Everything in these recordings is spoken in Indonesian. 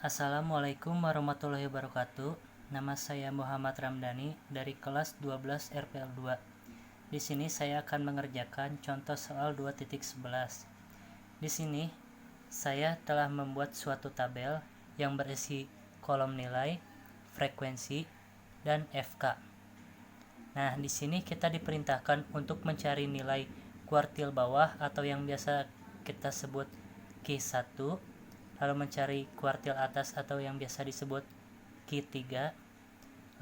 Assalamualaikum warahmatullahi wabarakatuh. Nama saya Muhammad Ramdhani dari kelas 12 RPL 2. Di sini saya akan mengerjakan contoh soal 2.11. Di sini saya telah membuat suatu tabel yang berisi kolom nilai, frekuensi, dan FK. Nah, di sini kita diperintahkan untuk mencari nilai kuartil bawah atau yang biasa kita sebut Q1, lalu mencari kuartil atas atau yang biasa disebut Q3,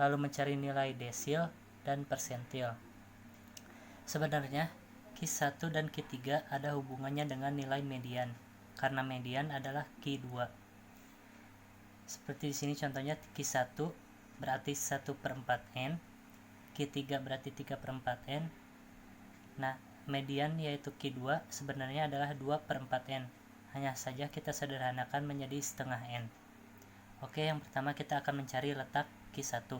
lalu mencari nilai desil dan persentil. Sebenarnya Q1 dan Q3 ada hubungannya dengan nilai median, karena median adalah Q2. Seperti di sini contohnya Q1 berarti 1/4N, Q3 berarti 3/4N. Nah, median yaitu Q2 sebenarnya adalah 2/4N. Hanya saja kita sederhanakan menjadi setengah N. Oke, yang pertama kita akan mencari letak Q1.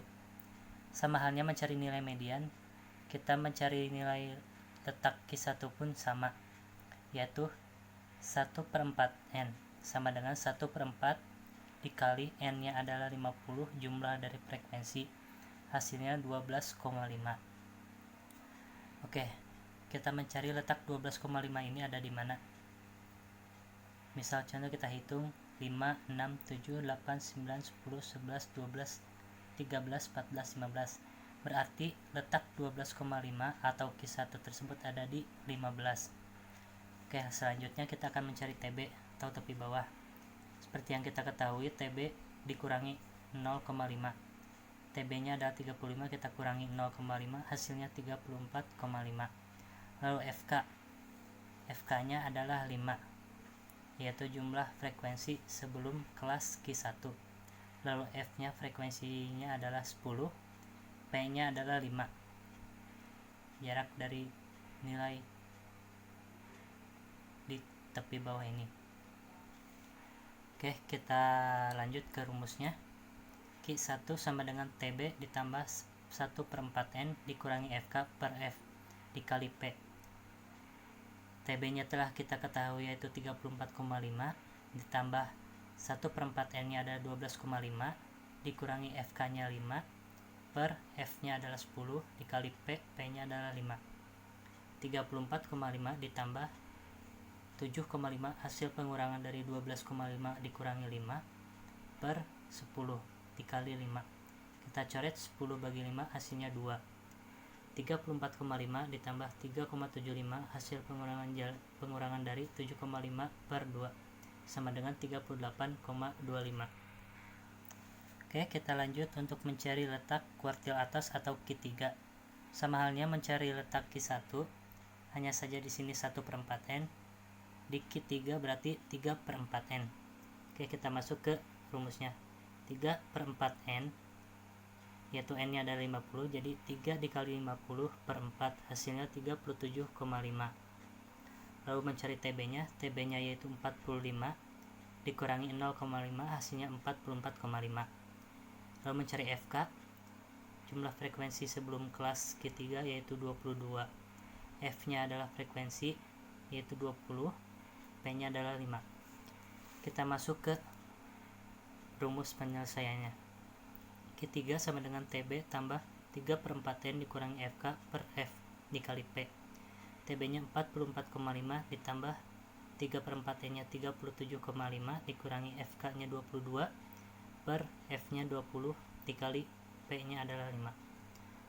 Sama halnya mencari nilai median, kita mencari nilai letak Q1 pun sama, yaitu 1/4N sama dengan 1/4 dikali N-nya adalah 50 jumlah dari frekuensi, hasilnya 12,5. Oke, kita mencari letak 12,5 ini ada di mana? Misal contoh kita hitung 5, 6, 7, 8, 9, 10, 11, 12, 13, 14, 15. Berarti letak 12,5 atau Q1 tersebut ada di 15. Oke, selanjutnya kita akan mencari TB atau tepi bawah. Seperti yang kita ketahui, TB dikurangi 0,5. TB-nya adalah 35, kita kurangi 0,5, hasilnya 34,5. Lalu FK. FK-nya adalah 5. Yaitu jumlah frekuensi sebelum kelas Q1. Lalu F-nya frekuensinya adalah 10, P-nya adalah 5. Jarak dari nilai di tepi bawah ini. Oke, kita lanjut ke rumusnya. Q1 sama dengan TB ditambah 1/4N dikurangi FK per F dikali P. TB-nya telah kita ketahui yaitu 34,5 ditambah 1/4N-nya adalah 12,5 dikurangi FK-nya 5 per F-nya adalah 10 dikali P, P-nya adalah 5. 34,5 ditambah 7,5 hasil pengurangan dari 12,5 dikurangi 5 per 10 dikali 5. Kita coret 10 bagi 5 hasilnya 2. 34,5 ditambah 3,75 hasil pengurangan dari 7,5 per 2 sama dengan 38,25. Oke, kita lanjut untuk mencari letak kuartil atas atau Q3. Sama halnya mencari letak Q1, hanya saja di sini 1/4N, di Q3 berarti 3/4N. Oke, kita masuk ke rumusnya. 3/4N yaitu N-nya adalah 50, jadi 3 dikali 50 per 4 hasilnya 37,5. Lalu mencari TB-nya, TB-nya yaitu 45 dikurangi 0,5 hasilnya 44,5. Lalu mencari FK, jumlah frekuensi sebelum kelas Q3 yaitu 22. F-nya adalah frekuensi yaitu 20, P-nya adalah 5. Kita masuk ke rumus penyelesaiannya. Q3 sama dengan TB tambah 3/4N dikurangi FK per F dikali P. TB-nya 44,5 ditambah 3/4N-nya 37,5 dikurangi FK-nya 22 per F-nya 20 dikali P-nya adalah 5.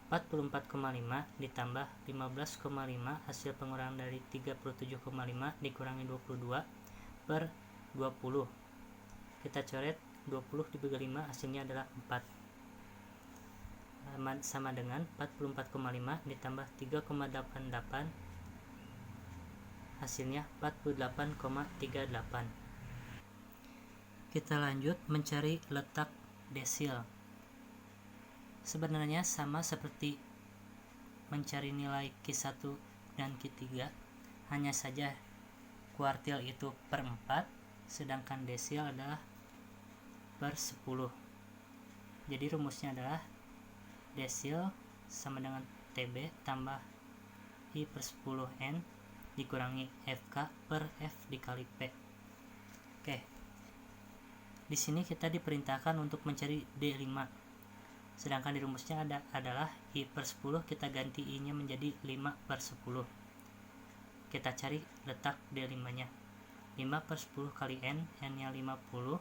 44,5 ditambah 15,5 hasil pengurangan dari 37,5 dikurangi 22 per 20. Kita coret 20 dibagi 5 hasilnya adalah 4. Sama dengan 44,5 ditambah 3,88 hasilnya 48,38. Kita lanjut mencari letak desil. Sebenarnya sama seperti mencari nilai Q1 dan Q3, hanya saja kuartil itu per 4 sedangkan desil adalah per 10. Jadi rumusnya adalah desil sama dengan TB tambah I per 10N dikurangi FK per F dikali P. Oke, Di sini kita diperintahkan untuk mencari D5. Sedangkan di rumusnya adalah I per 10, kita ganti I nya menjadi 5 per 10. Kita cari letak D5 nya. 5 per 10 kali N nya 50.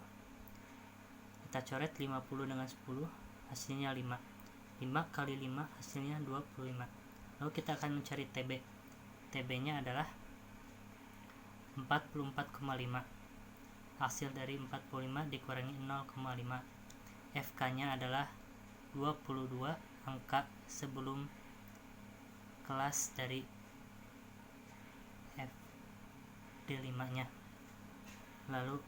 Kita coret 50 dengan 10, hasilnya 5. 5 kali 5 hasilnya 25. Lalu kita akan mencari TB. TB nya adalah 44,5. Hasil dari 45 dikurangi 0,5. FK nya adalah 22, angka sebelum kelas dari D5 nya. Lalu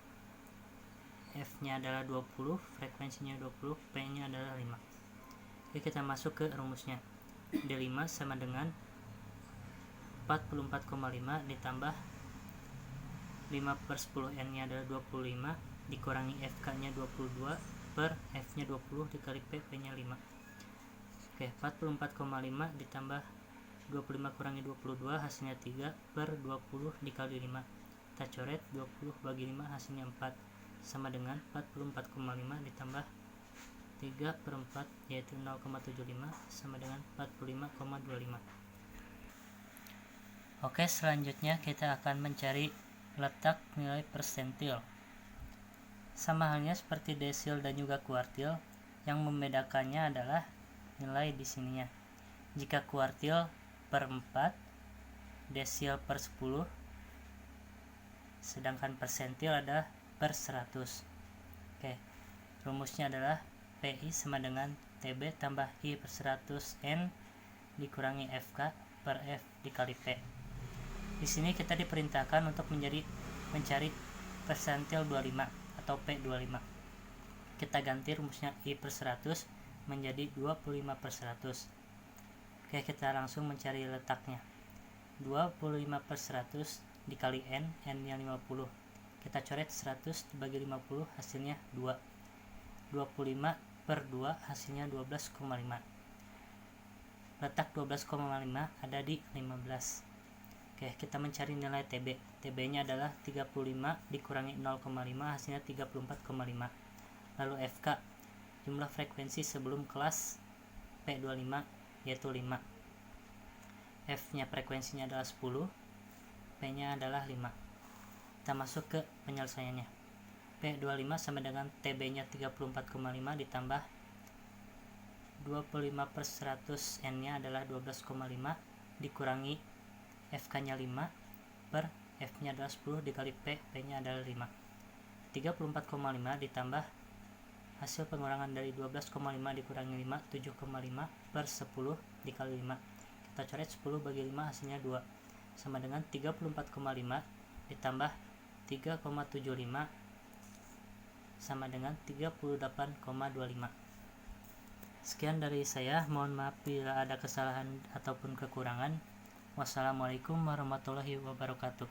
F nya adalah 20, frekuensinya 20, P nya adalah 5. Oke, kita masuk ke rumusnya. D5 sama dengan 44,5 ditambah 5 per 10, N nya adalah 25, dikurangi FK nya 22 per F nya 20 dikali P nya 5. Oke, 44,5 ditambah 25 kurangi 22 hasilnya 3 per 20 dikali 5. Kita coret 20 bagi 5 hasilnya 4, sama dengan 44,5 ditambah 3 per 4 yaitu 0,75 sama dengan 45,25. Oke, selanjutnya kita akan mencari letak nilai persentil. Sama halnya seperti desil dan juga kuartil, yang membedakannya adalah nilai di sininya. Jika kuartil per 4, desil per 10, sedangkan persentil adalah per 100. Oke, rumusnya adalah PI sama dengan TB tambah I per 100 N dikurangi FK per F dikali P. Di sini kita diperintahkan untuk mencari persentil 25 atau P25. Kita ganti rumusnya I per 100 menjadi 25 per 100. Oke, kita langsung mencari letaknya. 25 per 100 dikali N nya 50. Kita coret 100 dibagi 50, hasilnya 2. 25 per 2 hasilnya 12,5. Letak 12,5 ada di 15. Oke, kita mencari nilai TB. TB nya adalah 35 dikurangi 0,5 hasilnya 34,5. Lalu FK, jumlah frekuensi sebelum kelas P25 yaitu 5. F nya frekuensinya adalah 10, P nya adalah 5. Kita masuk ke penyelesaiannya. P25 sama dengan TB nya 34,5 ditambah 25 per 100 N nya adalah 12,5 dikurangi FK nya 5 per F nya adalah 10 dikali P nya adalah 5. 34,5 ditambah hasil pengurangan dari 12,5 dikurangi 5, 7,5 per 10 dikali 5. Kita coret 10 bagi 5 hasilnya 2, sama dengan 34,5 ditambah 3,75 sama dengan 38,25. Sekian dari saya, mohon maaf bila ada kesalahan ataupun kekurangan. Wassalamualaikum warahmatullahi wabarakatuh.